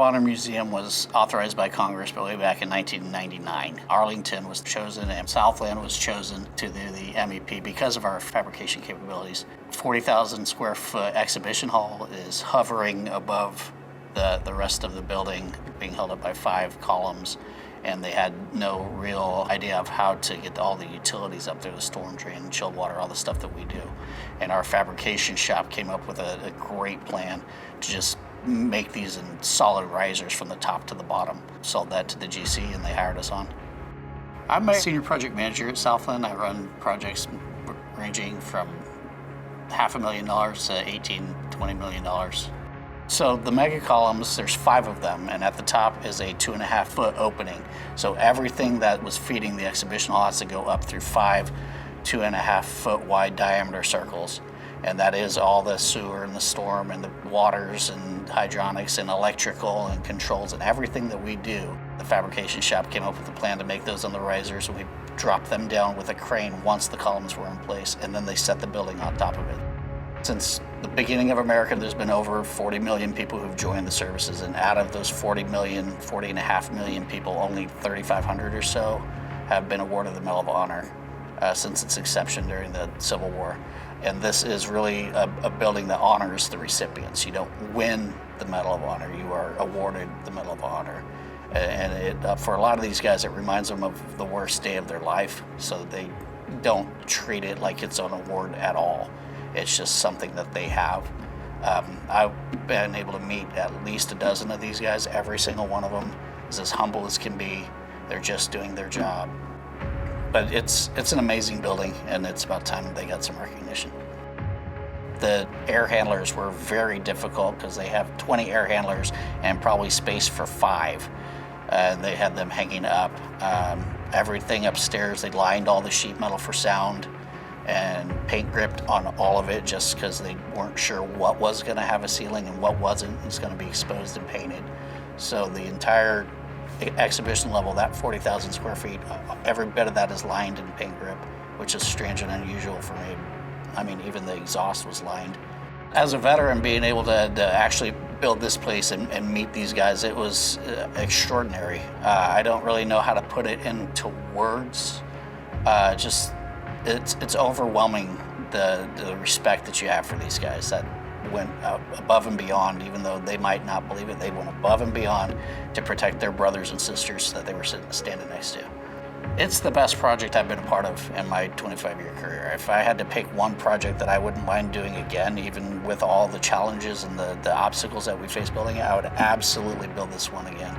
Honor Museum was authorized by Congress way back in 1999. Arlington was chosen and Southland was chosen to do the MEP because of our fabrication capabilities. 40,000 square foot exhibition hall is hovering above the rest of the building, being held up by 5 columns, and they had no real idea of how to get all the utilities up there, the storm drain, chilled water, all the stuff that we do. And our fabrication shop came up with a great plan to just make these in solid risers from the top to the bottom. Sold that to the GC and they hired us on. I'm a senior project manager at Southland. I run projects ranging from $500,000 to $18-20 million. So the mega columns, there's 5 of them, and at the top is a 2.5 foot opening. So everything that was feeding the exhibition hall has to go up through 5 2.5 foot wide diameter circles. And that is all the sewer and the storm and the waters and hydronics and electrical and controls and everything that we do. The fabrication shop came up with a plan to make those on the risers, and we dropped them down with a crane once the columns were in place, and then they set the building on top of it. Since the beginning of America, there's been over 40 million people who've joined the services, and out of those 40.5 million people, only 3,500 or so have been awarded the Medal of Honor since its inception during the Civil War. And this is really a building that honors the recipients. You don't win the Medal of Honor, you are awarded the Medal of Honor. And it, for a lot of these guys, it reminds them of the worst day of their life, so they don't treat it like it's an award at all. It's just something that they have. I've been able to meet at least a dozen of these guys. Every single one of them is as humble as can be. They're just doing their job. But it's an amazing building, and it's about time they got some recognition. The air handlers were very difficult because they have 20 air handlers and probably space for 5. They had them hanging up. Everything upstairs, they lined all the sheet metal for sound and paint gripped on all of it just because they weren't sure what was going to have a ceiling and what wasn't. It's going to be exposed and painted. So the entire exhibition level, that 40,000 square feet, every bit of that is lined in paint grip, which is strange and unusual for me. I mean, even the exhaust was lined. As a veteran, being able to actually build this place and meet these guys, it was extraordinary. I don't really know how to put it into words. It's overwhelming the respect that you have for these guys that went above and beyond. Even though they might not believe it, they went above and beyond to protect their brothers and sisters that they were standing next to. It's the best project I've been a part of in my 25-year career. If I had to pick one project that I wouldn't mind doing again, even with all the challenges and the obstacles that we face building it, I would absolutely build this one again.